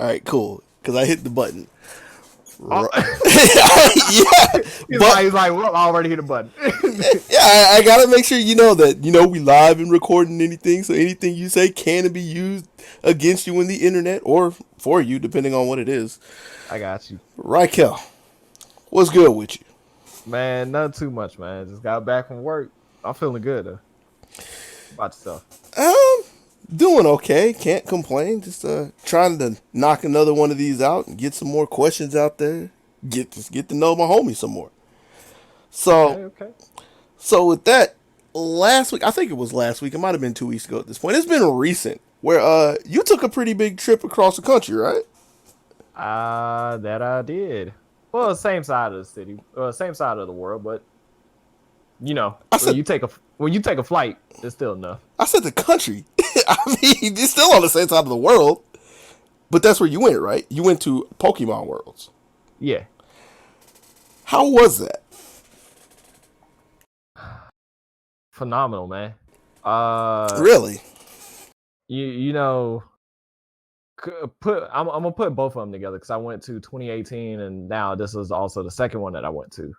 All right, cool. Because I hit the button. Oh. Yeah, he's like, well, I already hit a button. Yeah, I gotta make sure you know that we live and recording anything, so anything you say can be used against you in the internet or for you, depending on what it is. I got you, Raikel, what's good with you? man. Not too much, man. Just got back from work. I'm feeling good though. About yourself. Um, Doing okay. Can't complain. Just trying to knock another one of these out and get some more questions out there. Get to know my homie some more. So Okay. so with that, last week, I think it was last week. It might have been 2 weeks ago at this point. It's been recent where you took a pretty big trip across the country, right? That I did. Well, same side of the city, same side of the world, but I when said you take a flight, it's still enough. I said the country. I mean, it's still on the same side of the world, but that's where you went, right? You went to Pokemon Worlds. Yeah. How was that? Phenomenal, man. Really? You know, I'm gonna put both of them together because I went to 2018 and now this is also the second one that I went to.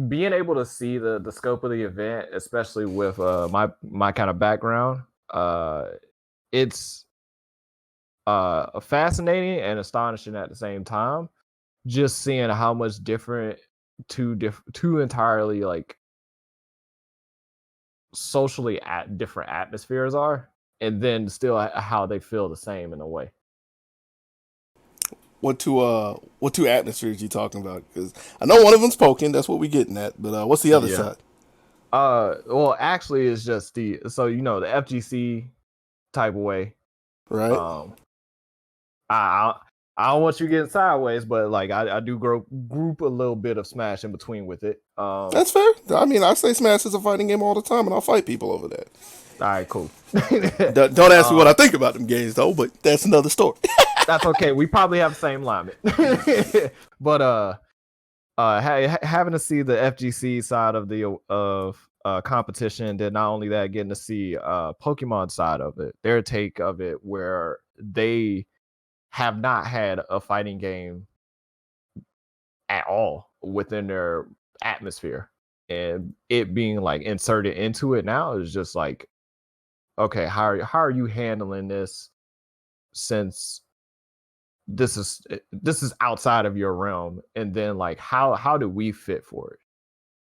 Being able to see the scope of the event, especially with my kind of background, it's fascinating and astonishing at the same time. Just seeing how much different two entirely like socially at different atmospheres are, and then still how they feel the same in a way. What two atmospheres you talking about? Because I know one of them's Pokken. That's what we getting at. But what's the other Yeah. side? Well, actually, it's just the FGC type of way. Right. I I don't want you getting sideways, but like I do group a little bit of Smash in between with it. That's fair. I mean, I say Smash is a fighting game all the time, and I'll fight people over that. All right, cool. Don't ask me what I think about them games though, but that's another story. That's okay. We probably have the same alignment. But having to see the FGC side of the competition, then not only that, getting to see Pokemon side of it, their take of it, where they have not had a fighting game at all within their atmosphere, and it being like inserted into it now is just like, okay, how are you handling this, since this is outside of your realm, and then like how do we fit for it?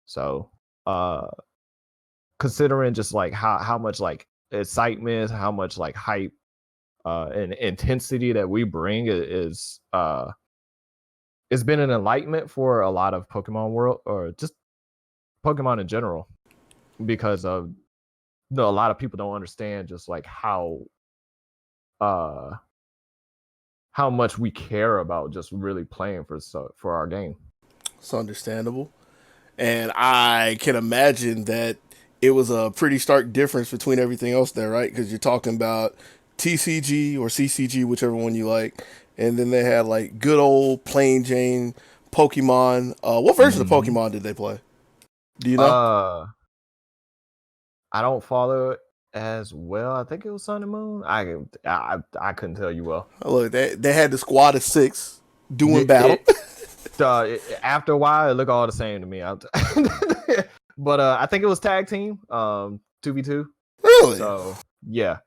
So considering just like how much like excitement, how much like hype and intensity that we bring is it's been an enlightenment for a lot of Pokemon world, or just Pokemon in general, because of a lot of people don't understand just like how much we care about just really playing for our game. It's understandable, and I can imagine that it was a pretty stark difference between everything else there, right? Because you're talking about TCG or CCG, whichever one you like, and then they had like good old plain Jane Pokemon. What version of Pokemon did they play? Do you know? I don't follow it as well. I think it was Sun and Moon. I couldn't tell you well. Look, they had the squad of 6 doing battle. After a while, it looked all the same to me. But I think it was tag team, 2v2. Really? So yeah,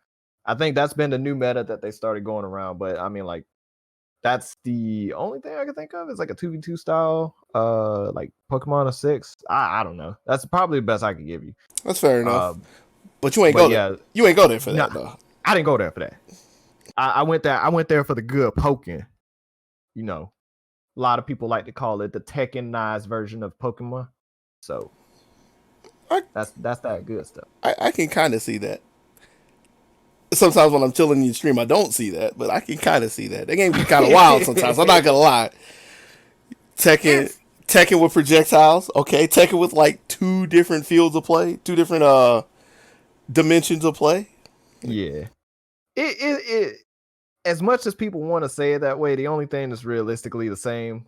I think that's been the new meta that they started going around. But I mean, like, that's the only thing I can think of is like a 2v2 style, like Pokemon of 6. I don't know. That's probably the best I could give you. That's fair enough. But you ain't go there. You ain't go there for that, though. I didn't go there for that. I went there. I went there for the good Pokken. You know, a lot of people like to call it the Tekkenized version of Pokemon. So that's that good stuff. I can kind of see that. Sometimes when I'm chilling in the stream, I don't see that, but I can kind of see that. The game can be kind of wild sometimes. I'm not gonna lie. Tekken with projectiles, okay. Tekken with like 2 different fields of play, 2 different dimensions of play. Yeah, it as much as people want to say it that way, the only thing that's realistically the same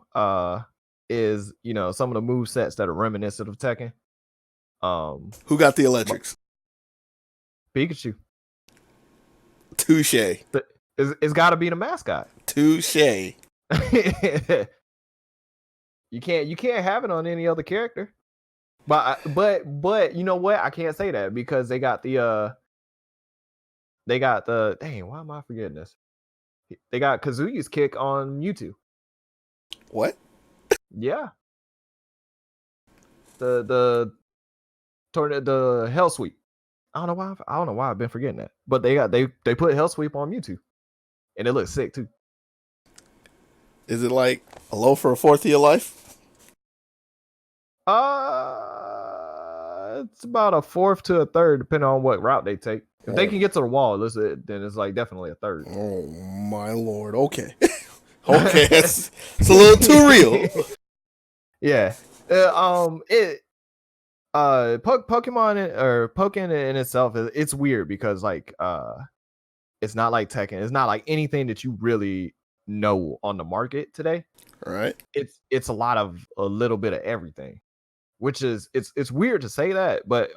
is some of the move sets that are reminiscent of Tekken. Who got the electrics? Pikachu. Touche. It's got to be the mascot. Touche. You can't have it on any other character. But you know what? I can't say that because they got the dang. Why am I forgetting this? They got Kazuya's kick on Mewtwo. What? Yeah. The hell sweep. I don't know why I've been forgetting that. But they put hell sweep on Mewtwo, and it looks sick too. Is it like a low for a fourth of your life? It's about a fourth to a third, depending on what route they take. If they can get to the wall, then it's like definitely a third. Oh my lord. Okay. Okay, it's a little too real. Yeah. Pokemon or Pokken in itself, it's weird because like it's not like Tekken. It's not like anything that you really know on the market today. Right. It's a little bit of everything, which is it's weird to say that, but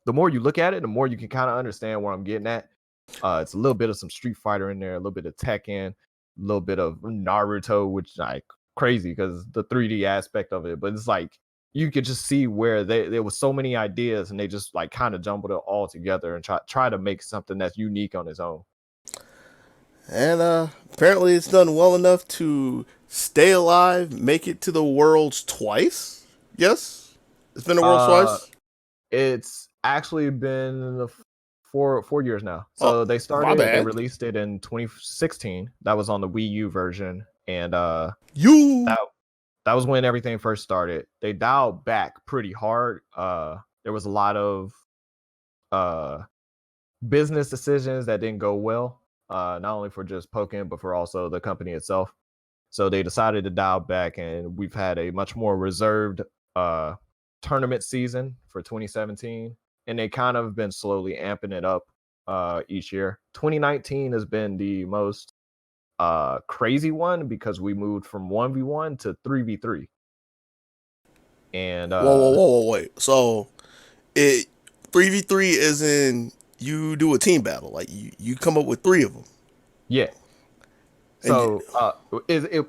the more you look at it, the more you can kind of understand where I'm getting at. It's a little bit of some Street Fighter in there, a little bit of Tekken, a little bit of Naruto, which like crazy because the 3D aspect of it, but it's like you could just see where there was so many ideas and they just like kind of jumbled it all together and try to make something that's unique on its own. And apparently it's done well enough to stay alive, make it to the Worlds twice. Yes? It's been the Worlds twice? It's actually been 4 years now. So they released it in 2016. That was on the Wii U version. And that was when everything first started. They dialed back pretty hard. There was a lot of business decisions that didn't go well. Not only for just Pokken, but for also the company itself. So they decided to dial back, and we've had a much more reserved tournament season for 2017, and they kind of been slowly amping it up each year. 2019 has been the most crazy one because we moved from 1v1 to 3v3. And wait. So it 3v3 is in you do a team battle, like you come up with 3 of them. Yeah. So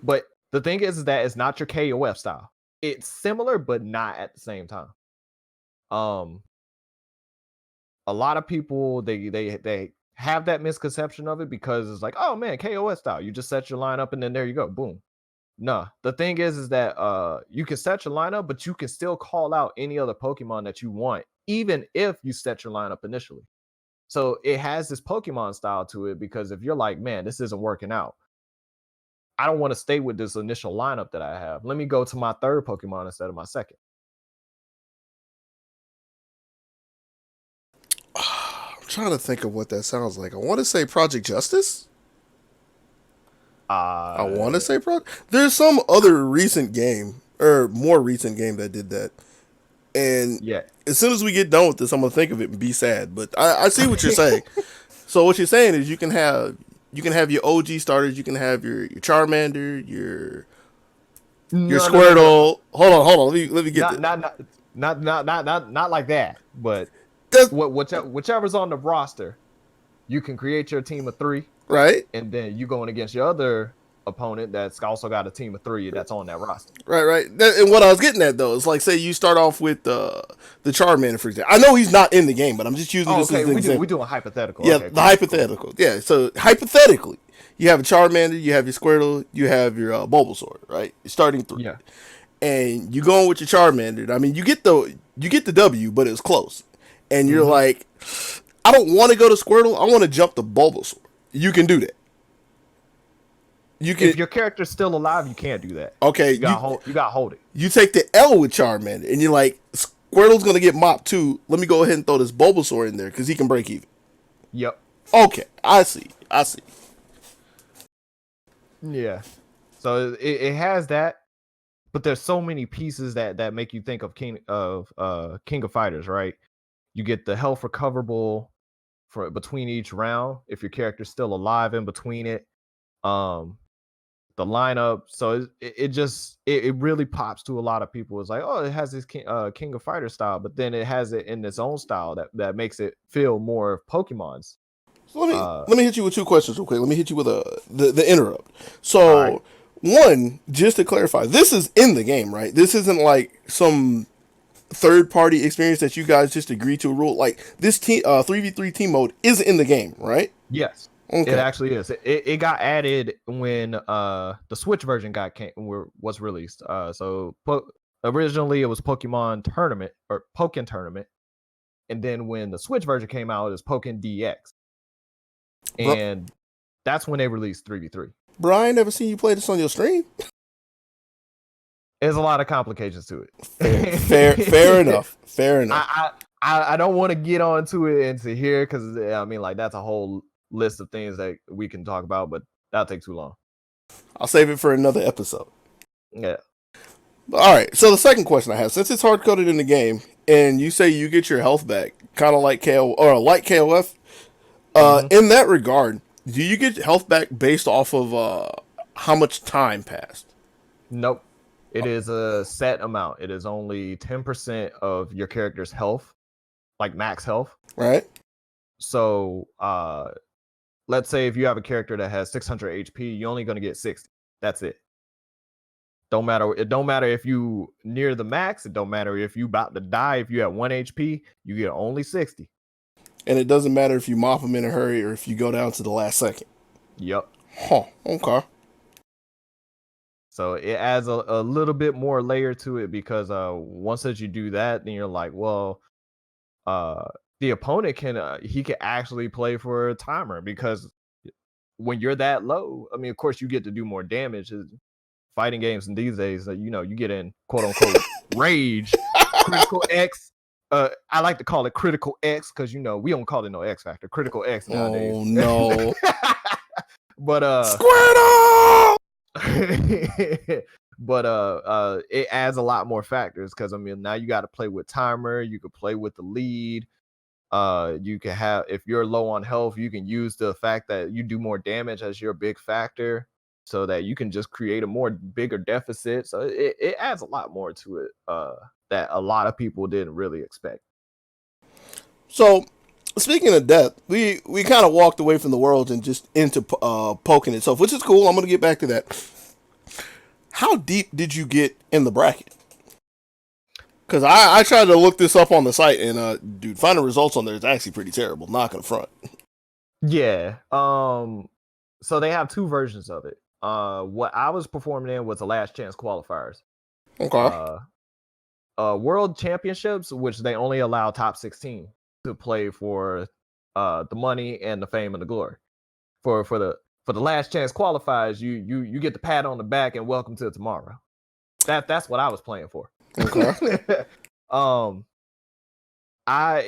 but the thing is that it's not your KOF style. It's similar, but not at the same time. A lot of people they have that misconception of it because it's like, oh man, KOF style. You just set your lineup and then there you go, boom. No, the thing is that you can set your lineup, but you can still call out any other Pokemon that you want, even if you set your lineup initially. So it has this Pokemon style to it because if you're like, man, this isn't working out, I don't want to stay with this initial lineup that I have. Let me go to my third Pokemon instead of my second. I'm trying to think of what that sounds like. I want to say Project Justice. I want to say There's some other recent game or more recent game that did that. And yeah, as soon as we get done with this, I'm gonna think of it and be sad. But I see what you're saying. So what you're saying is you can have your OG starters, you can have your Charmander, your Squirtle. No. Hold on. Let me get not like that. But whichever's on the roster, you can create your team of 3, right? And then you going against your other opponent that's also got a team of 3 that's on that roster. Right. And what I was getting at though is like, say you start off with the Charmander, for example. I know he's not in the game, but I'm just using this as an example. We're doing hypothetical. Yeah, okay, the hypothetical. Cool. Yeah, so hypothetically, you have a Charmander, you have your Squirtle, you have your Bulbasaur, right? You're starting 3. Yeah. And you going with your Charmander. I mean, you get the W, but it's close. And you're like, I don't want to go to Squirtle. I want to jump to Bulbasaur. You can do that. If your character's still alive, you can't do that. Okay, you got hold it. You take the L with Charmander, and you're like, Squirtle's gonna get mopped too. Let me go ahead and throw this Bulbasaur in there because he can break even. Yep. Okay, I see. Yeah. So it has that, but there's so many pieces that make you think of King of Fighters, right? You get the health recoverable for between each round if your character's still alive in between it. The lineup, so it really pops to a lot of people. It's like, oh, it has this King of Fighters style, but then it has it in its own style that makes it feel more of Pokemon's So let me hit you with two questions real quick. Let me hit you with the interrupt. All right. So one, just to clarify, this is in the game, right? This isn't like some third party experience that you guys just agree to a rule. Like this team 3v3 team mode is in the game, right? Yes, it Okay. actually is. It got added when the Switch version was released. Originally it was Pokemon Tournament or Pokken Tournament, and then when the Switch version came out, it was Pokken DX, Bro, and that's when they released 3v3. Brian, never seen you play this on your stream. There's a lot of complications to Fair, it. fair enough. Fair enough. I don't want to get onto it into here because I mean, like, that's a whole list of things that we can talk about, but that'll take too long. I'll save it for another episode. Yeah. All right. So the second question I have, since it's hard coded in the game, and you say you get your health back, kind of like KO or like KOF, in that regard, do you get health back based off of how much time passed? Nope. It is a set amount. It is only 10% of your character's health, like max health. Right. So let's say if you have a character that has 600 HP, you're only going to get 60. That's it. It don't matter if you near the max. It don't matter if you about to die. If you have 1 HP, you get only 60. And it doesn't matter if you mop them in a hurry or if you go down to the last second. Yep. Huh. Okay. So it adds a little bit more layer to it because once that you do that, then you're like, well, the opponent can actually play for a timer because when you're that low, I mean, of course, you get to do more damage. Fighting games in these days, you get in quote unquote rage, critical X. I like to call it critical X because we don't call it no X factor, critical X nowadays. Oh no! But Squirtle! but it adds a lot more factors because I mean now you got to play with timer. You could play with the lead. You can have, if you're low on health, you can use the fact that you do more damage as your big factor, so that you can just create a more bigger deficit. So it adds a lot more to it that a lot of people didn't really expect. So, speaking of depth, we kind of walked away from the worlds and just into Pokken itself, which is cool. I'm going to get back to that. How deep did you get in the bracket? Because I tried to look this up on the site, and dude, finding results on there is actually pretty terrible. Not gonna front. Yeah. So they have two versions of it. What I was performing in was the last chance qualifiers. Okay. World championships, which they only allow top 16 to play for the money and the fame and the glory. For the last chance qualifiers, you get the pat on the back and welcome to tomorrow. That's what I was playing for. Okay.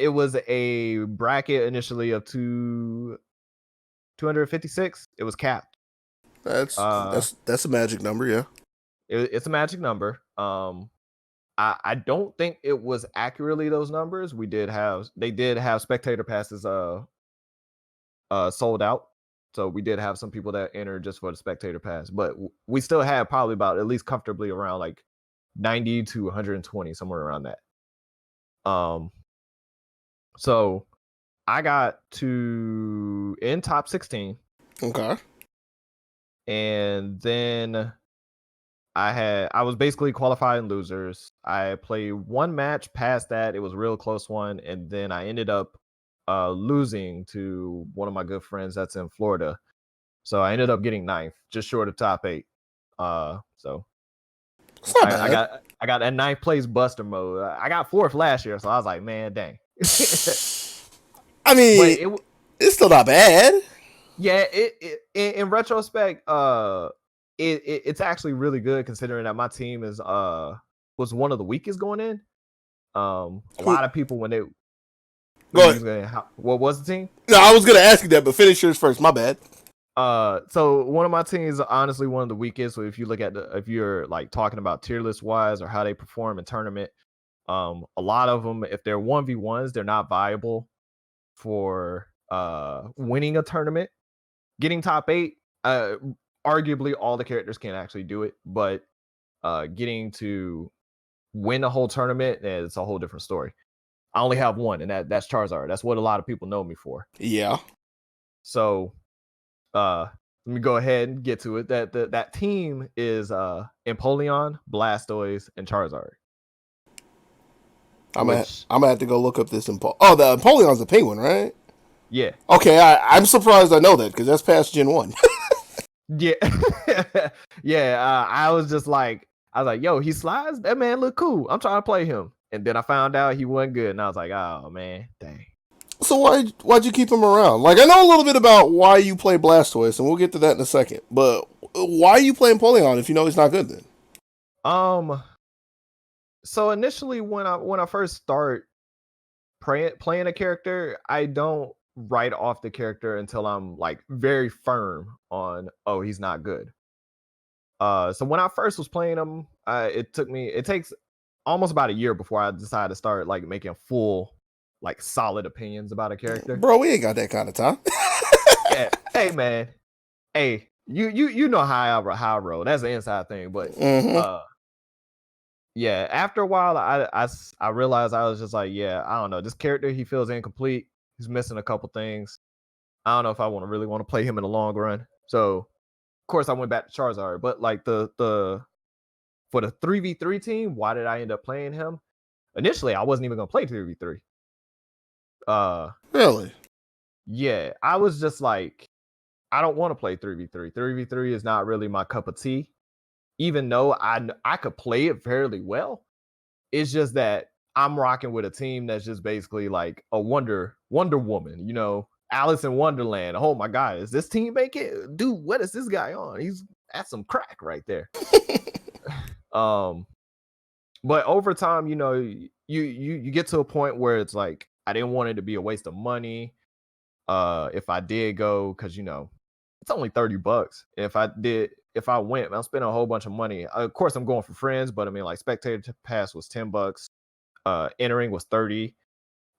It was a bracket initially of 256. It was capped. That's a magic number, yeah. It's a magic number. I don't think it was accurately those numbers. They did have spectator passes sold out. So we did have some people that entered just for the spectator pass, but we still had probably about at least comfortably around like 90 to 120, somewhere around that. So I got to in top 16. Okay. And then I was basically qualifying losers. I played one match past that. It was a real close one. And then I ended up losing to one of my good friends that's in Florida. So I ended up getting 9th, just short of top 8. So I got that 9th place buster mode. I got 4th last year, so I was like, man, dang. I mean, it's still not bad. Yeah, in retrospect, it's actually really good considering that my team was one of the weakest going in. A lot of people when they go ahead. What was the team? No, I was gonna ask you that, but finish yours first. My bad. So one of my teams is honestly one of the weakest. So if you look at if you're like talking about tier list wise or how they perform in tournament, a lot of them, if they're 1v1s, they're not viable for winning a tournament. Getting top 8, arguably all the characters can actually do it, but getting to win a whole tournament, it's a whole different story. I only have one, and that's Charizard. That's what a lot of people know me for. Yeah. So let me go ahead and get to it. That team is Empoleon, Blastoise, and Charizard. I'm gonna Which I'm gonna have to go look up this Oh, the Empoleon's a penguin, right? yeah. Okay, I'm surprised I know that because that's past Gen 1. Yeah. Yeah. I was like, yo, he slides? That man look cool. I'm trying to play him. And then I found out he wasn't good. And I was like, oh man, dang. So why'd you keep him around? Like, I know a little bit about why you play Blastoise, and we'll get to that in a second. But why are you playing Empoleon if you know he's not good then? Um so initially when I first start playing a character, I don't write off the character until I'm like very firm on, oh, he's not good. So when I first was playing him, it takes almost about a year before I decided to start like making full, like solid opinions about a character. Bro, we ain't got that kind of time. Yeah, hey man, hey, you know how I roll. That's an inside thing, but yeah. After a while, I realized I was just like, yeah, I don't know. This character, he feels incomplete. He's missing a couple things. I don't know if I really want to play him in the long run. So of course I went back to Charizard, but like the for the 3v3 team, why did I end up playing him? Initially, I wasn't even gonna play 3v3. Really? Yeah, I was just like, I don't want to play 3v3. 3v3 is not really my cup of tea. Even though I could play it fairly well, it's just that I'm rocking with a team that's just basically like a Wonder Woman, Alice in Wonderland. Oh my God, is this team making? Dude, what is this guy on? He's at some crack right there. But over time, you get to a point where it's like I didn't want it to be a waste of money. If I did go, because it's only $30. If I went, I'm spending a whole bunch of money. Of course, I'm going for friends, but I mean, like spectator pass was $10. Entering was 30.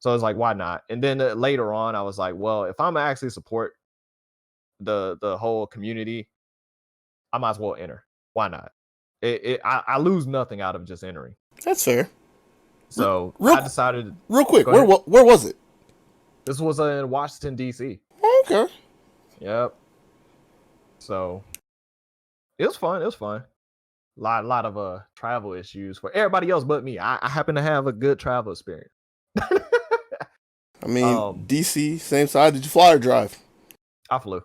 So it's like, why not? And then later on, I was like, well, if I'm actually support the whole community, I might as well enter. Why not? I lose nothing out of just entering. That's fair. So real, I decided. Real quick, where was it? This was in Washington, D.C. Okay. Yep. So it was fun. It was fun. Lot of travel issues for everybody else but me. I happen to have a good travel experience. I mean, DC, same side. Did you fly or drive? I flew.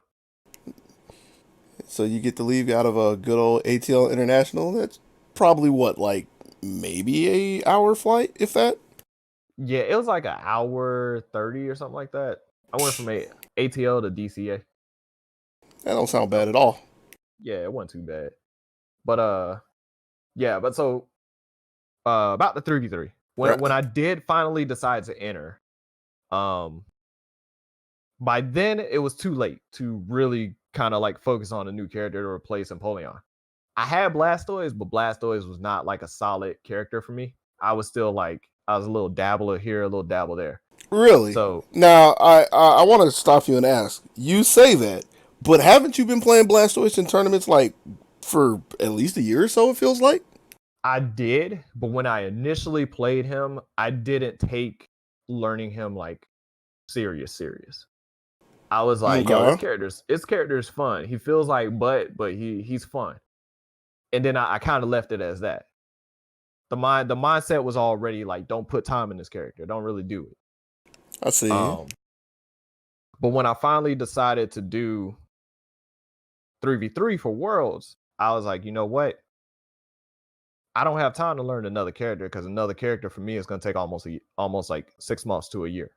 So you get to leave out of a good old ATL International. That's probably what, like maybe a hour flight, if that. Yeah, it was like an hour 30 or something like that. I went from ATL to DCA. That don't sound bad at all. Yeah, it wasn't too bad. But yeah, but so about the 3v3. When I did finally decide to enter, by then it was too late to really kind of like focus on a new character to replace Empoleon. I had Blastoise, but Blastoise was not like a solid character for me. I was still like, I was a little dabbler here, a little dabble there. Really? So now I want to stop you and ask. You say that, but haven't you been playing Blastoise in tournaments like for at least a year or so? It feels like. I did, but when I initially played him, I didn't take learning him like serious. I was like, yo, this character's fun. He feels like but he's fun. And then I kind of left it as that. The mindset was already like, don't put time in this character. Don't really do it. I see. But when I finally decided to do 3v3 for Worlds, I was like, you know what? I don't have time to learn another character because another character for me is going to take almost like 6 months to a year.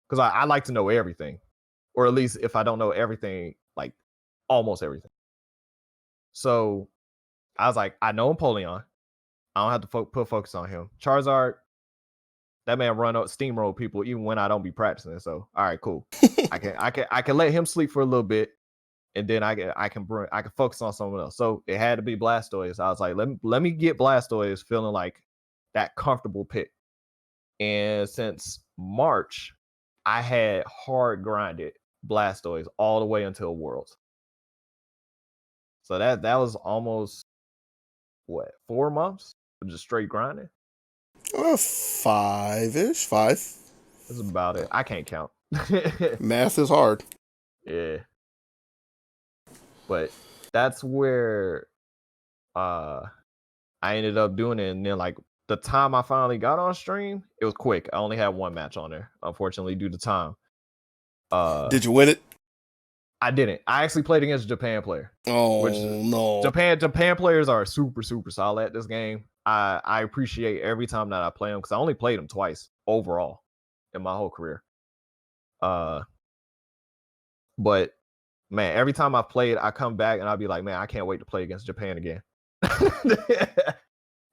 Because I like to know everything, or at least if I don't know everything, like almost everything. So I was like, I know Empoleon. I don't have to put focus on him. Charizard, that man run up steamroll people even when I don't be practicing. So all right, cool. I can let him sleep for a little bit, and then I can focus on someone else. So it had to be Blastoise. I was like, let me get Blastoise feeling like that comfortable pick. And since March, I had hard grinded Blastoise all the way until Worlds. So that was almost 4 months of just straight grinding. 5-ish. 5. That's about it. I can't count. Math is hard. Yeah, but that's where I ended up doing it, and then like the time I finally got on stream, it was quick. I only had one match on there, unfortunately, due to time. Did you win it? I didn't. I actually played against a Japan player, which Oh no. Japan players are super solid at this game. I appreciate every time that I play them because I only played them twice overall in my whole career. But man, every time I played, I come back and I'll be like, man, I can't wait to play against Japan again.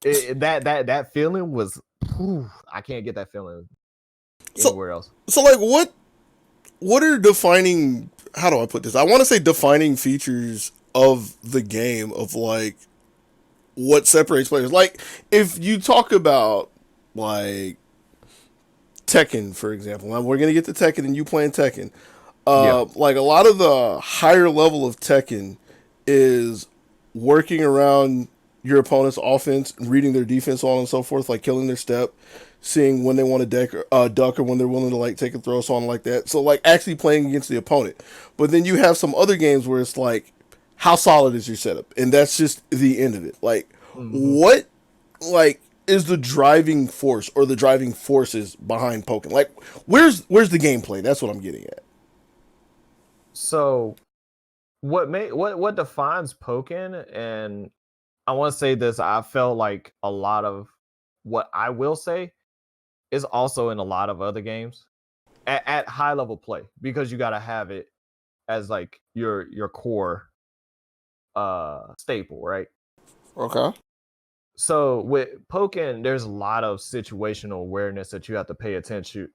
That feeling was, I can't get that feeling anywhere else. So like what are defining, how do I put this? I want to say defining features of the game, of like what separates players. Like if you talk about like Tekken, for example, now we're gonna get to Tekken and you playing Tekken. Yeah. Like a lot of the higher level of Tekken is working around your opponent's offense, reading their defense, so on and so forth, like killing their step, seeing when they want to duck or when they're willing to like take a throw, so on like that. So like actually playing against the opponent. But then you have some other games where it's like, how solid is your setup, and that's just the end of it. Like Mm-hmm. what, like is the driving force or the driving forces behind Pokken? Like where's the gameplay? That's what I'm getting at. So what defines Pokken, and I want to say this, I felt like a lot of what I will say is also in a lot of other games at high level play, because you got to have it as like your core staple, right? Okay. So with Pokken, there's a lot of situational awareness that you have to pay attention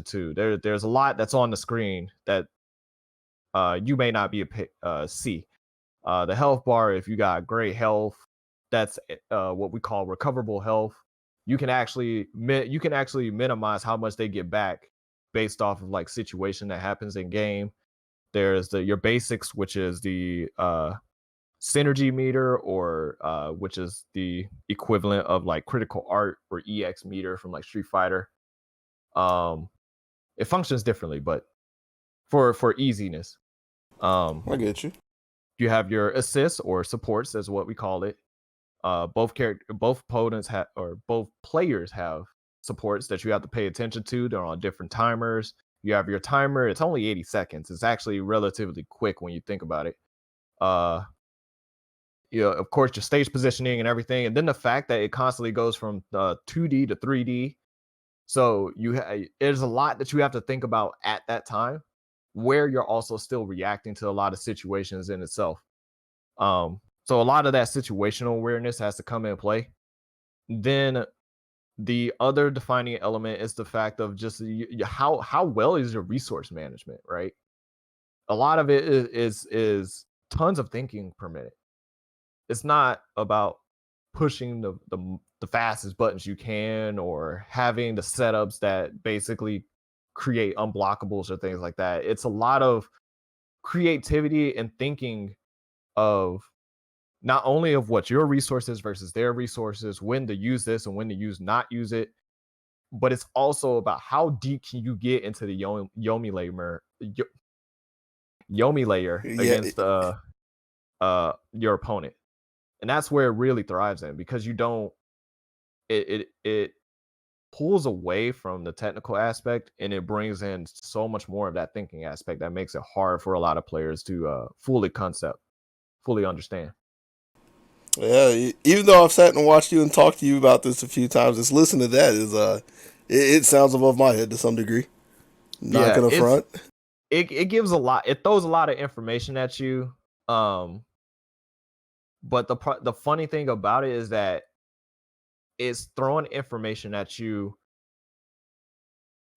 to. There's a lot that's on the screen that you may not be see. The health bar, if you got great health, that's what we call recoverable health. You can actually minimize how much they get back based off of like situation that happens in game. There's your basics, which is the synergy meter, or which is the equivalent of like critical art or EX meter from like Street Fighter. Um, it functions differently, but for easiness, um, I get you. you have your assists or supports, as what we call it. Both opponents have, or both players have supports that you have to pay attention to. They're on different timers. You have your timer. It's only 80 seconds. It's actually relatively quick when you think about it. Uh, of course, your stage positioning and everything, and then the fact that it constantly goes from 2D to 3D. So there's a lot that you have to think about at that time, where you're also still reacting to a lot of situations in itself. So a lot of that situational awareness has to come in play. Then the other defining element is the fact of just how well is your resource management, right? A lot of it is tons of thinking per minute. It's not about pushing the fastest buttons you can, or having the setups that basically create unblockables or things like that. It's a lot of creativity and thinking of not only of what your resources versus their resources, when to use this and when to not use it, but it's also about how deep can you get into the Yomi layer Yeah. against your opponent. And that's where it really thrives in, because you don't it pulls away from the technical aspect, and it brings in so much more of that thinking aspect that makes it hard for a lot of players to fully understand. Yeah, even though I've sat and watched you and talked to you about this a few times, just listen to that is it sounds above my head to some degree. Not Yeah, gonna front. it gives a lot, it throws a lot of information at you. Um but the funny thing about it is that it's throwing information at you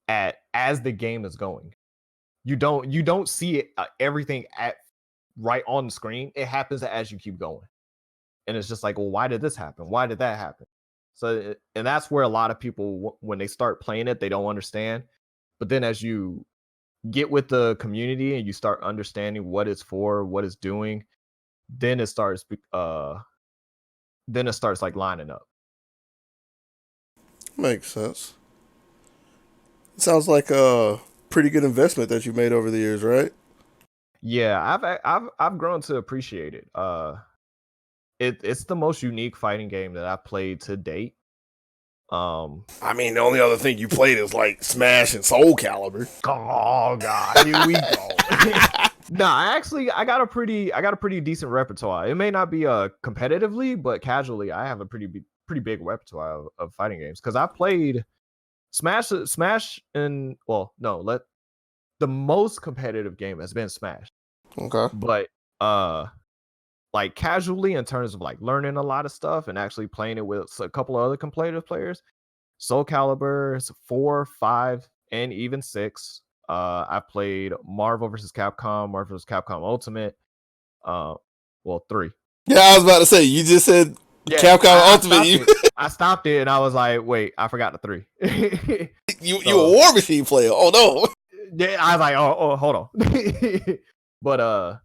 at as the game is going. You don't see it, everything at right on the screen. It happens as you keep going. And it's just like, well, why did this happen? Why did that happen? So, and that's where a lot of people, when they start playing it, they don't understand. But then as you get with the community and you start understanding what it's for, what it's doing, then it starts like lining up. Makes sense. It sounds like a pretty good investment that you made over the years, right? Yeah, I've grown to appreciate it. It's the most unique fighting game that I've played to date. I mean, the only other thing you played is like Smash and Soul Calibur. Oh god, here we go. Nah, I got a pretty decent repertoire. It may not be competitively, but casually, I have a pretty big repertoire of fighting games because I played Smash, and well, no, the most competitive game has been Smash, Okay. but like casually in terms of like learning a lot of stuff and actually playing it with a couple of other competitive players. Soul Calibur 4, 5, and even 6. I played Marvel vs. Capcom, Marvel vs. Capcom Ultimate. Well, 3. Yeah, I was about to say, you just said Yeah, Capcom I Ultimate. stopped it. I stopped it and I was like, wait, I forgot the 3. You a War Machine player. Oh no. Yeah, I was like, oh hold on. But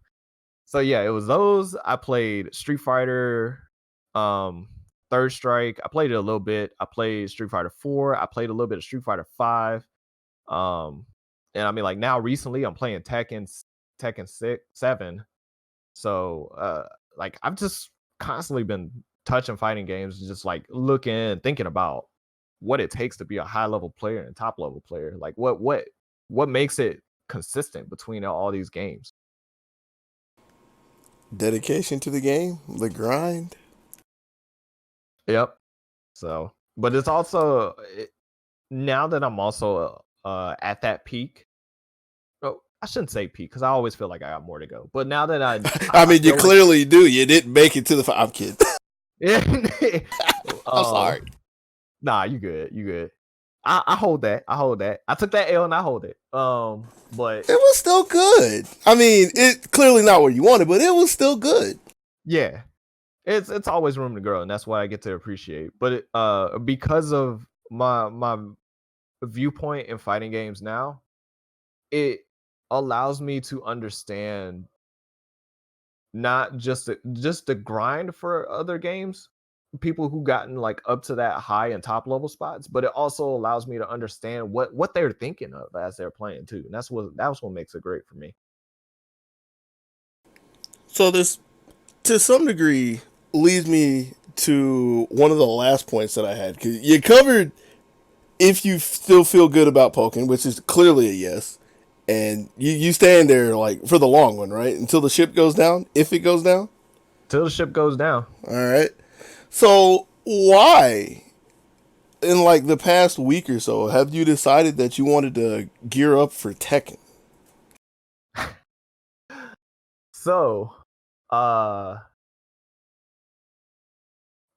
so yeah, it was those. I played Street Fighter, Third Strike. I played it a little bit. I played Street Fighter 4. I played a little bit of Street Fighter 5. And I mean, like now recently, I'm playing Tekken 6, 7. So like I've just constantly been touching fighting games, just like looking and thinking about what it takes to be a high level player and top level player. Like what makes it consistent between all these games. Dedication to the game, the grind. Yep. So, but it's also now that I'm also at that peak. Oh, I shouldn't say peak because I always feel like I got more to go. But now that I mean, you feel like clearly do. You didn't make it to the. I'm kidding. I'm um, sorry. nah, you good. You good. I hold that. I hold that. I took that L and I hold it. But It was still good. I mean, it clearly not what you wanted, but it was still good. yeah, it's always room to grow, and that's why I get to appreciate. But because of my viewpoint in fighting games now, it allows me to understand not just the grind for other games, people who gotten like up to that high and top level spots, but it also allows me to understand what they're thinking of as they're playing too. And that's what makes it great for me. So this, to some degree, leads me to one of the last points that I had. Cause you covered if you still feel good about Pokken, which is clearly a yes, and you stand there like for the long one, right? Until the ship goes down, if it goes down. Till the ship goes down. All right. So why, in like the past week or so, have you decided that you wanted to gear up for Tekken? So, uh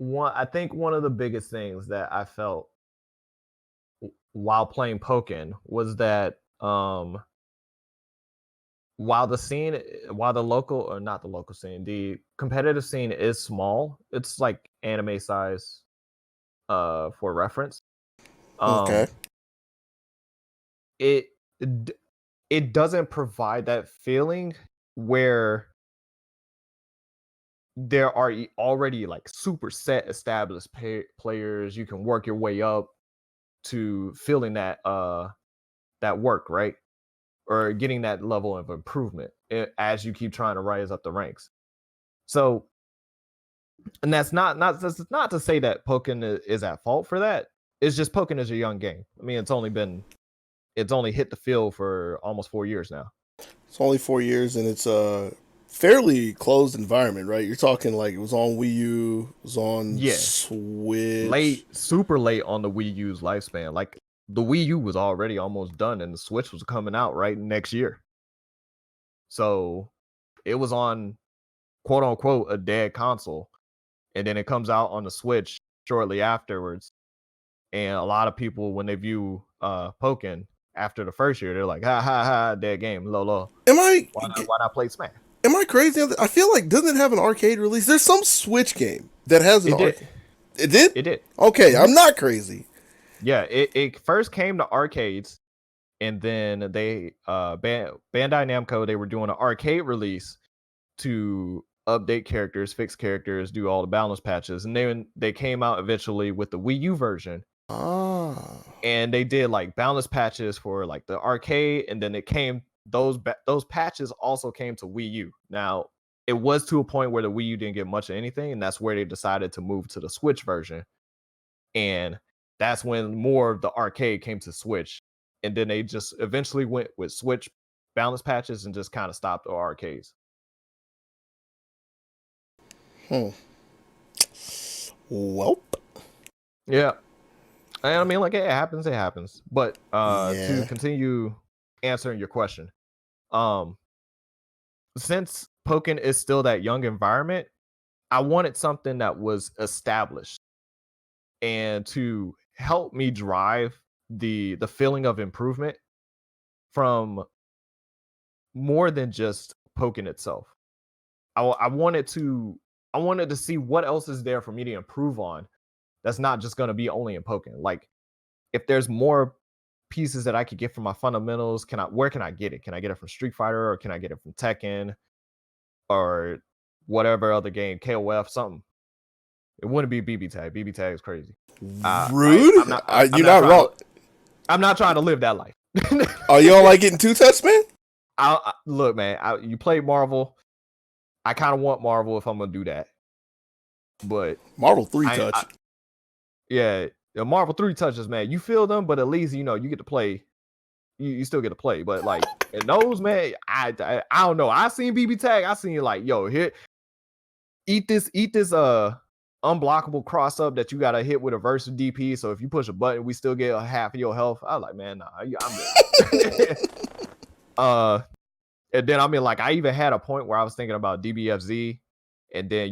I think one of the biggest things that I felt while playing Pokken was that while the local or not the local scene, the competitive scene is small. It's like anime size for reference. Okay. Um it it doesn't provide that feeling where there are already like super set established players. You can work your way up to feeling that work, right? Or getting that level of improvement as you keep trying to rise up the ranks. So, and that's not to say that Pokken is at fault for that. It's just Pokken is a young game. I mean, it's only hit the field for almost 4 years now. It's only 4 years, and it's a fairly closed environment, right? You're talking like it was on Wii U, it was on Yeah, Switch. late, super late on the Wii U's lifespan. Like the Wii U was already almost done, and the Switch was coming out right next year. So it was on quote unquote a dead console, and then it comes out on the Switch shortly afterwards. And a lot of people, when they view Pokken after the first year, they're like, "Ha ha ha, dead game, lol. Am I Why not play Smash?" am I crazy? I feel like doesn't it have an arcade release? There's some Switch game that has an It did. arcade. It did. It did. Okay, Mhm. I'm not crazy. Yeah, it first came to arcades, and then they Bandai Namco, they were doing an arcade release to update characters, fix characters, do all the balance patches, and then they came out eventually with the Wii U version, Ah, and they did like balance patches for like the arcade, and then it came those patches also came to Wii U. Now, it was to a point where the Wii U didn't get much of anything, and that's where they decided to move to the Switch version. And that's when more of the arcade came to Switch. And then they just eventually went with Switch balance patches and just kind of stopped the arcades. Welp. Yeah. And I mean, like, it happens, it happens. But Yeah. to continue answering your question, since Pokken is still that young environment, I wanted something that was established and to help me drive the feeling of improvement from more than just Pokken itself. I wanted to see what else is there for me to improve on. That's not just going to be only in Pokken. Like, if there's more pieces that I could get from my fundamentals, where can I get it? Can I get it from Street Fighter, or can I get it from Tekken, or whatever other game, KOF, something? It wouldn't be BB Tag. BB Tag is crazy. Rude. You're not wrong. I'm not trying to live that life. Oh, you don't like getting two-touch, man? Look, man. You play Marvel. I kind of want Marvel if I'm gonna do that. But Marvel 3-touch. Yeah, the Marvel 3 touches, man. You feel them, but at least you get to play. You still get to play. But like in those, man, I don't know. I seen BB Tag. I seen like, yo, here, eat this unblockable cross up that you gotta hit with a versus DP. So if you push a button, we still get half of your health. I was like, man, nah, I'm good. And then I mean, like, I even had a point where I was thinking about DBFZ, and then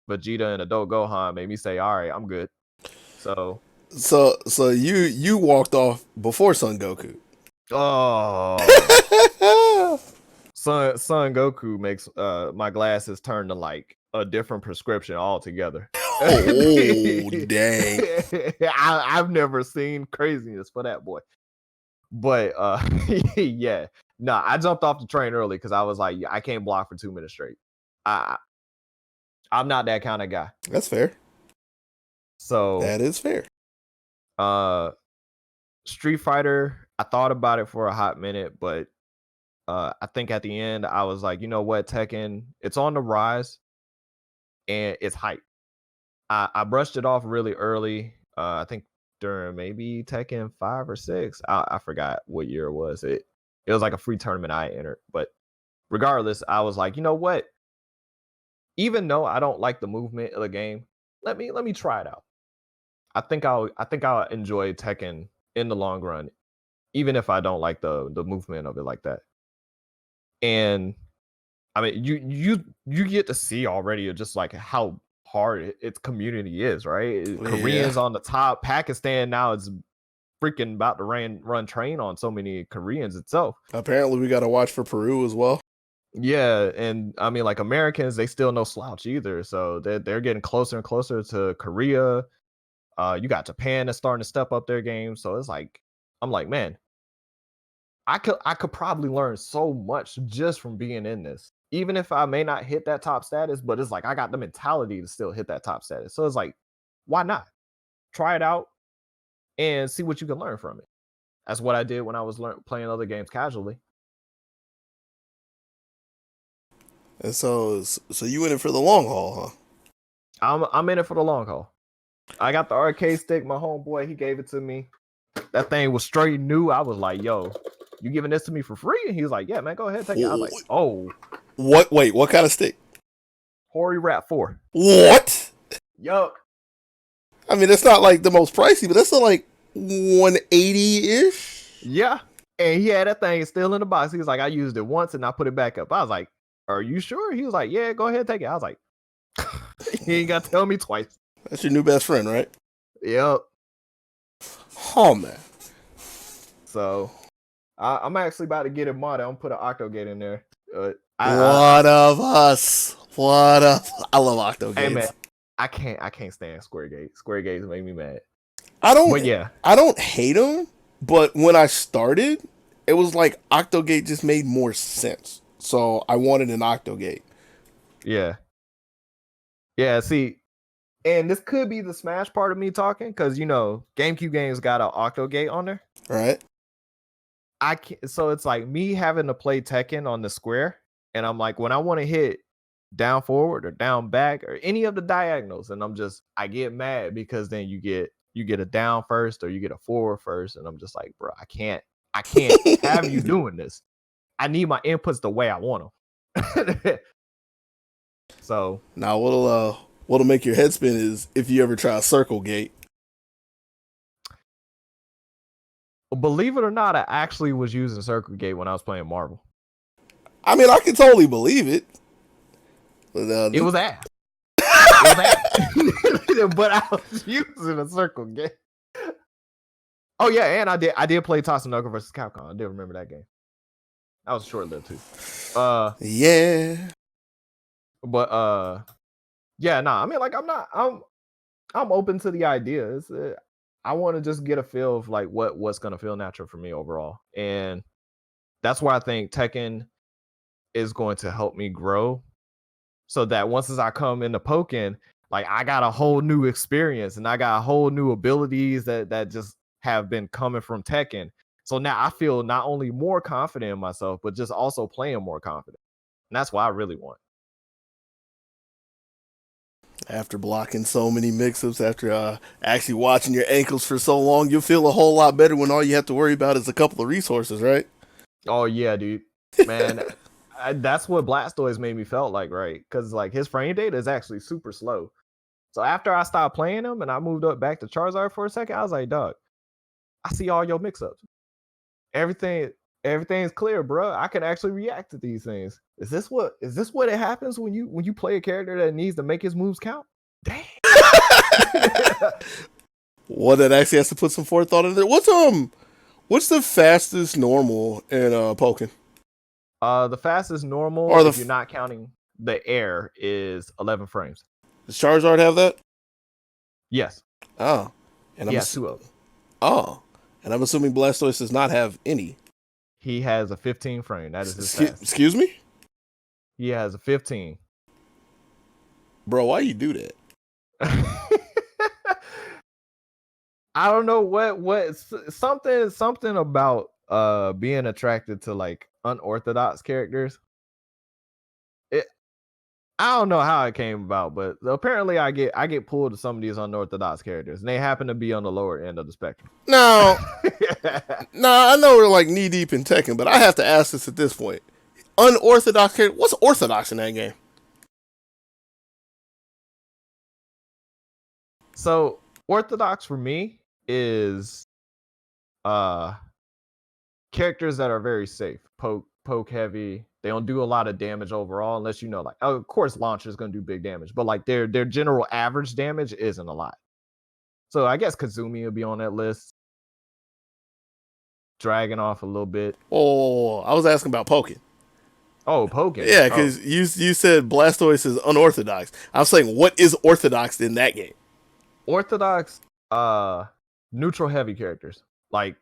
Vegeta and Adult Gohan made me say, all right, I'm good. So you walked off before Son Goku. Oh, Son Goku makes my glasses turn to like a different prescription altogether. Oh dang! I've never seen craziness for that boy. But yeah, nah, I jumped off the train early because I was like, I can't block for 2 minutes straight. I'm not that kind of guy. That's fair. So that is fair. Street Fighter, I thought about it for a hot minute, but I think at the end I was like, you know what, Tekken, it's on the rise and it's hype. I brushed it off really early. I think during maybe Tekken 5 or 6. I forgot what year it was. It was like a free tournament I entered. But regardless, I was like, you know what? Even though I don't like the movement of the game, let me try it out. I think I'll enjoy Tekken in the long run, even if I don't like the movement of it like that. And I mean, you get to see already just like how hard its community is, right? Yeah. Koreans on the top. Pakistan now is freaking about to run train on so many Koreans itself. Apparently, we got to watch for Peru as well. Yeah, and I mean, like, Americans, they still no slouch either. So they're getting closer and closer to Korea. You got Japan that's starting to step up their game. So it's like, I'm like, man, I could probably learn so much just from being in this. Even if I may not hit that top status, but it's like I got the mentality to still hit that top status. So it's like, why not? Try it out and see what you can learn from it. That's what I did when I was playing other games casually. And so you in it for the long haul, huh? I'm in it for the long haul. I got the arcade stick. My homeboy, he gave it to me. That thing was straight new. I was like, yo, you giving this to me for free? And he was like, yeah, man, go ahead, take it. I was like, oh. What? Wait, what kind of stick? Hori Rap 4. What? Yup. I mean, it's not like the most pricey, but that's still like 180-ish. Yeah. And he had that thing still in the box. He was like, I used it once and I put it back up. I was like, are you sure? He was like, yeah, go ahead, take it. I was like, he ain't got to tell me twice. That's your new best friend, right? Yep. Oh, man. So, I'm actually about to get it modded. I'm going to put an Octogate in there. What of us? I love Octogates. Hey, man, I can't stand Square Gate. Square Gates make me mad. I don't hate them, but when I started, it was like Octogate just made more sense. So I wanted an Octogate. Yeah. Yeah, see, and this could be the Smash part of me talking, because, GameCube games got an Octogate on there. Right. I can't, so it's like me having to play Tekken on the square, and I'm like, when I want to hit down forward or down back or any of the diagonals, and I get mad because then you get a down first or you get a forward first, and I'm just like, bro, I can't have you doing this. I need my inputs the way I want them. So Now, what'll make your head spin is if you ever try a circle gate. believe it or not, I actually was using Circle Gate when I was playing Marvel. I mean, I can totally believe it. But, It was ass. It was ass. But I was using a Circle Gate. Oh yeah, and I did play Tatsunoko versus Capcom. I did remember that game. That was short lived too. Yeah. But yeah, nah. I mean, like I'm open to the idea. I want to just get a feel of like what's gonna feel natural for me overall, and that's why I think Tekken is going to help me grow, so that once as I come into Pokken, like I got a whole new experience and I got a whole new abilities that just have been coming from Tekken. So now I feel not only more confident in myself, but just also playing more confident. And that's what I really want. After blocking so many mix-ups, after actually watching your ankles for so long, you'll feel a whole lot better when all you have to worry about is a couple of resources, right? Oh yeah, dude, man, that's what Blastoise made me felt like, right? Because like his frame data is actually super slow. So after I stopped playing him and I moved up back to Charizard for a second, I was like, dog, I see all your mix-ups. Everything, everything's clear, bro. I can actually react to these things. Is this what it happens when you play a character that needs to make his moves count? Damn. One that actually has to put some forethought in there. What's the fastest normal in Pokken? The fastest normal, Or if you're not counting the air, is 11 frames. does Charizard have that? Yes. Oh, and Yes, two of them. Oh, and I'm assuming Blastoise does not have any. He has a 15 frame. That is his fastest. Excuse me, He has a 15. bro. Why you do that? I don't know what something about being attracted to like unorthodox characters. I don't know how it came about, but apparently I get pulled to some of these unorthodox characters, and they happen to be on the lower end of the spectrum. No, no, I know we're like knee deep in Tekken, but I have to ask this at this point: unorthodox character. What's orthodox in that game? So orthodox for me is characters that are very safe, poke heavy. They don't do a lot of damage overall, unless you know, like, oh, of course, Launcher is going to do big damage, but like their general average damage isn't a lot. So I guess Kazumi will be on that list. Dragging off a little bit. Oh, I was asking about Pokken. Oh, Pokken. Yeah, because you said Blastoise is unorthodox. I'm saying, what is orthodox in that game? Orthodox, neutral heavy characters. Like,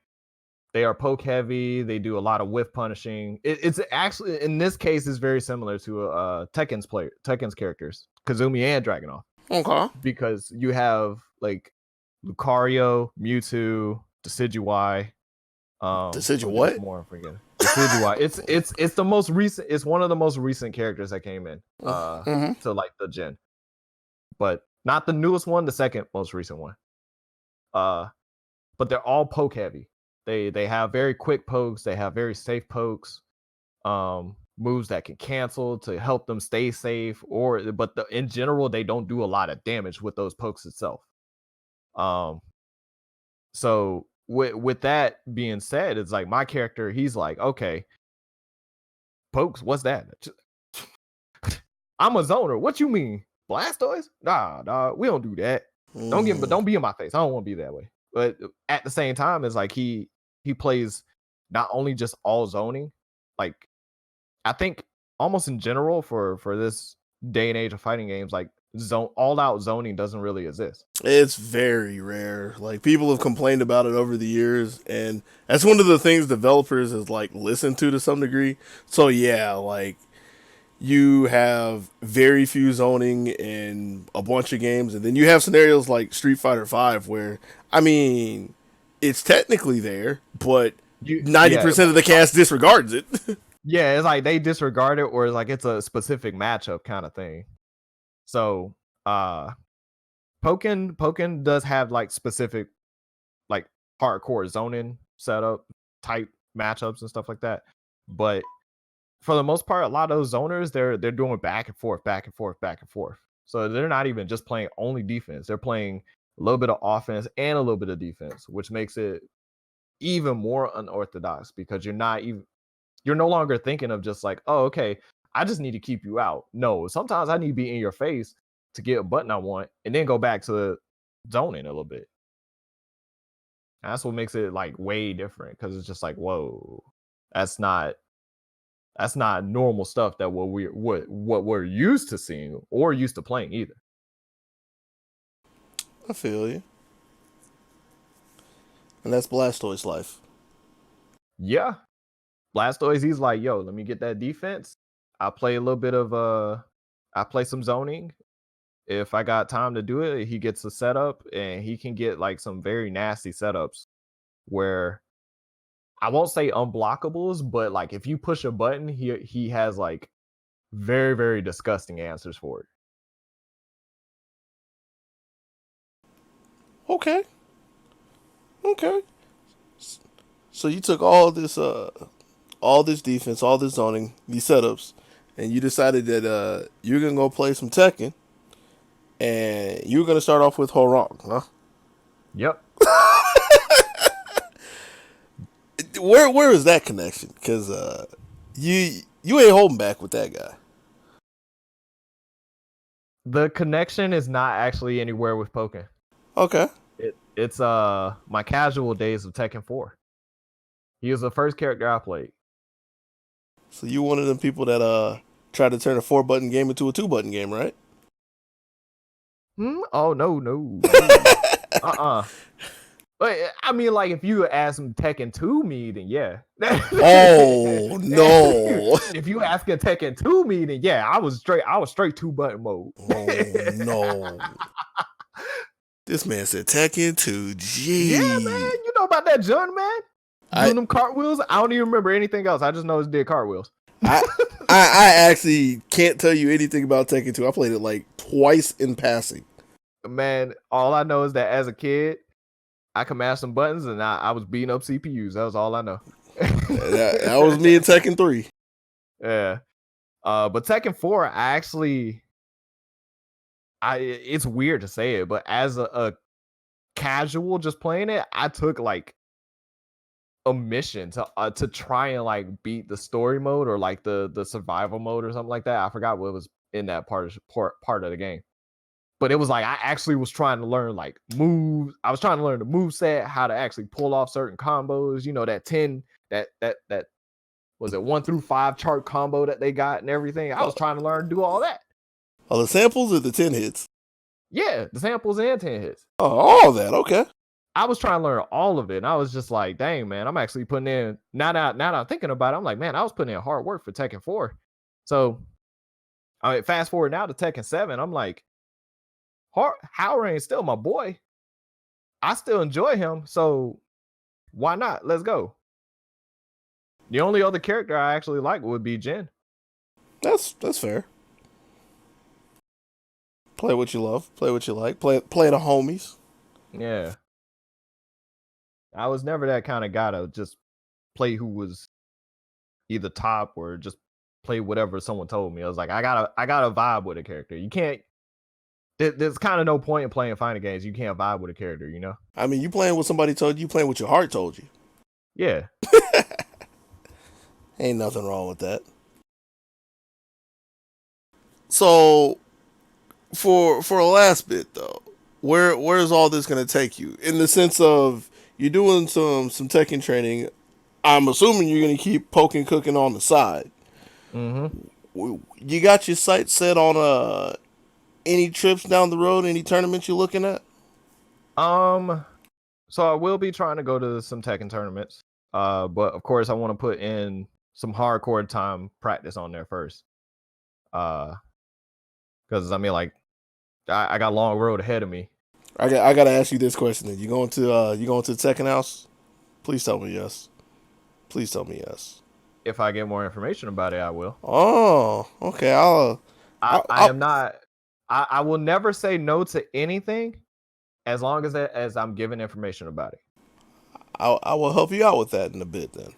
they are poke heavy. They do a lot of whiff punishing. It's actually, in this case, is very similar to Tekken's characters, Kazumi and Dragunov. Okay. Because you have like Lucario, Mewtwo, Decidueye. Decidueye what? More, I'm forgetting. Decidueye. It's the most recent. It's one of the most recent characters that came in to like the gen, but not the newest one. The second most recent one. But they're all poke heavy. They have very quick pokes. They have very safe pokes. Moves that can cancel to help them stay safe. But in general, they don't do a lot of damage with those pokes itself. So with that being said, it's like my character. He's like, okay, pokes. What's that? I'm a zoner. What you mean, Blastoise? Nah, we don't do that. Don't be in my face. I don't want to be that way. But at the same time, it's like he plays not only just all zoning, like I think almost in general for this day and age of fighting games, like all out zoning doesn't really exist. It's very rare. Like people have complained about it over the years, and that's one of the things developers has like listened to some degree. So yeah, like you have very few zoning in a bunch of games, and then you have scenarios like Street Fighter V where, I mean, it's technically there, but Yeah, 90% of the cast disregards it. yeah, it's like they disregard it, or it's like it's a specific matchup kind of thing. So, Pokken does have like specific, like hardcore zoning setup type matchups and stuff like that. But for the most part, a lot of those zoners, they're doing back and forth, back and forth, back and forth. So they're not even just playing only defense. They're playing a little bit of offense and a little bit of defense, which makes it even more unorthodox because you're no longer thinking of just like, oh, okay, I just need to keep you out. No, sometimes I need to be in your face to get a button I want and then go back to zoning a little bit. And that's what makes it like way different because it's just like, whoa, that's not normal stuff that what we're used to seeing or used to playing either. I feel you. And that's Blastoise life. Yeah. Blastoise, he's like, yo, let me get that defense. I'll play a little bit of I play some zoning. If I got time to do it, he gets a setup and he can get like some very nasty setups where I won't say unblockables, but like if you push a button, he has like very, very disgusting answers for it. Okay. Okay. So you took all this defense, all this zoning, these setups, and you decided that you're gonna go play some Tekken, and you're gonna start off with Horong, huh? Yep. Where is that connection? Because you ain't holding back with that guy. The connection is not actually anywhere with Pokken. Okay. It's my casual days of Tekken 4. He was the first character I played. So you one of them people that try to turn a 4-button game into a 2-button game, right? Oh no. But I mean, like if you ask him Tekken 2 me, then yeah. Oh no! If you ask a Tekken 2 me, then yeah, I was straight 2-button mode. Oh no! This man said Tekken 2. Yeah, man, you know about that John, man. Doing them cartwheels. I don't even remember anything else. I just know it's did cartwheels. I actually can't tell you anything about Tekken 2. I played it like twice in passing. Man, all I know is that as a kid, I could mash some buttons and I was beating up CPUs. That was all I know. that was me in Tekken 3. Yeah. But Tekken 4, it's weird to say it, but as a casual just playing it, I took like a mission to try and like beat the story mode or like the survival mode or something like that. I forgot what was in that part of the game. But it was like I actually was trying to learn like moves. I was trying to learn the move set, how to actually pull off certain combos. You know, that 10 that was it 1 through 5 chart combo that they got and everything. I was trying to learn to do all that. Oh, the samples or the 10 hits? Yeah, the samples and 10 hits. Oh, all that. Okay. I was trying to learn all of it. And I was just like, dang, man, I'm actually putting in now that I'm thinking about it, I'm like, man, I was putting in hard work for Tekken 4. So I mean, fast forward now to Tekken 7, I'm like, Howrain's still my boy. I still enjoy him, so why not? Let's go. The only other character I actually like would be Jin. That's fair. Play what you love. Play what you like. Play the homies. Yeah. I was never that kind of guy to just play who was either top or just play whatever someone told me. I was like, I gotta vibe with a character. You can't. There's kind of no point in playing fighting games. You can't vibe with a character, you know. I mean, you playing what somebody told you. You playing what your heart told you. Yeah. Ain't nothing wrong with that. So, for the last bit though, where's all this gonna take you? In the sense of you're doing some Tekken training. I'm assuming you're gonna keep poking cooking on the side. Mm-hmm. You got your sights set on any trips down the road, any tournaments you're looking at? So I will be trying to go to some Tekken tournaments. But of course I want to put in some hardcore time practice on there first. Because I mean, like, I got a long road ahead of me. I gotta ask you this question. Then you going to the Tekken house? Please tell me yes. Please tell me yes. If I get more information about it, I will. Oh, okay. I am not. I will never say no to anything as long as I'm given information about it. I will help you out with that in a bit then.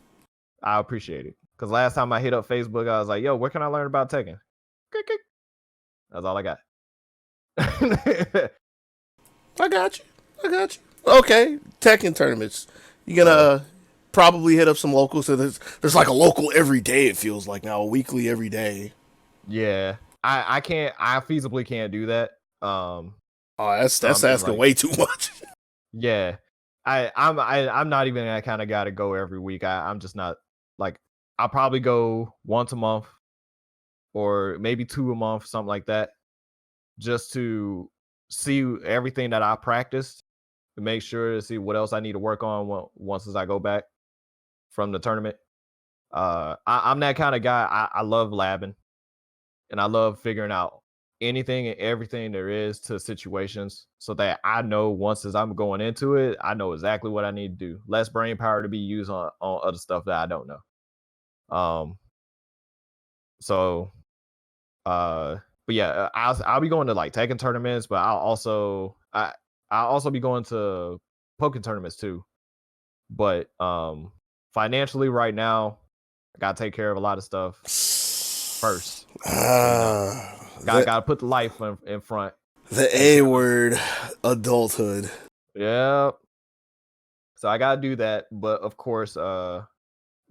I appreciate it. Because last time I hit up Facebook, I was like, "Yo, where can I learn about Tekken?" That's all I got. I got you. Okay, Tekken tournaments. You're gonna probably hit up some locals. So there's like a local every day. It feels like now, a weekly every day. Yeah, I can't. I feasibly can't do that. Oh, So that's I'm just asking like, way too much. yeah, I'm not even that kind of guy to go every week. I'm just not like. I'll probably go once a month or maybe 2 a month, something like that, just to see everything that I practiced, to make sure to see what else I need to work on once as I go back from the tournament. I'm that kind of guy. I love labbing and I love figuring out anything and everything there is to situations so that I know once as I'm going into it, I know exactly what I need to do. Less brain power to be used on other stuff that I don't know. So but yeah, I'll be going to like Tekken tournaments, but I'll also be going to Pokken tournaments too. But financially right now, I gotta take care of a lot of stuff first. Gotta put the life in front. The A word, adulthood. Yeah. So I gotta do that. But of course,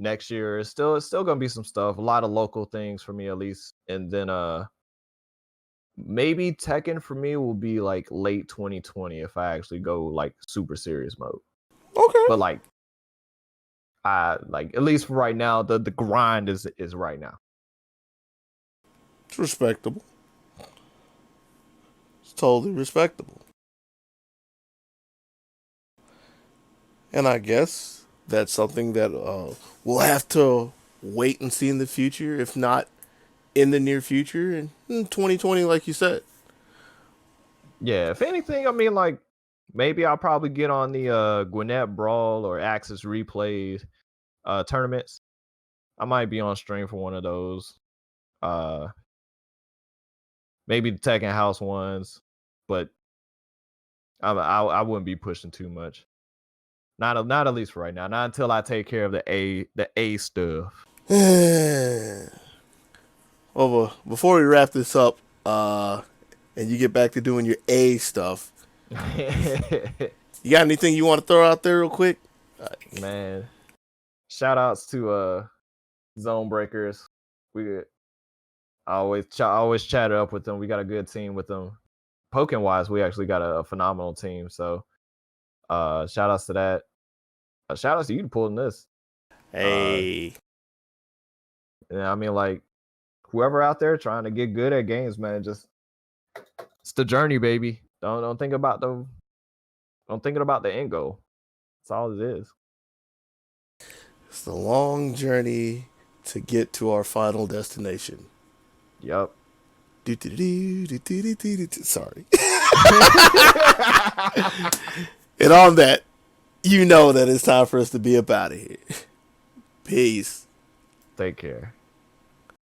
next year it's still gonna be some stuff, a lot of local things for me at least. And then maybe Tekken for me will be like late 2020 if I actually go like super serious mode. Okay. But like I like at least for right now, the grind is right now. It's respectable. It's totally respectable. And I guess that's something that we'll have to wait and see in the future, if not in the near future, in 2020, like you said. Yeah, if anything, I mean like maybe I'll probably get on the Gwinnett Brawl or Axis Replays tournaments. I might be on stream for one of those. Uh Maybe the Tekken House ones, but I wouldn't be pushing too much. Not at least right now. Not until I take care of the A stuff. Well, before we wrap this up, and you get back to doing your A stuff, you got anything you want to throw out there real quick? Man, shout outs to Zone Breakers. I always chat it up with them. We got a good team with them. Pokken wise, we actually got a phenomenal team. So shout outs to that. Shout outs to you pulling this. Hey. Yeah, I mean like whoever out there trying to get good at games, man, just it's the journey, baby. Don't think about the end goal. That's all it is. It's the long journey to get to our final destination. Yep. Sorry. And on that, you know that it's time for us to be up out of here. Peace. Take care.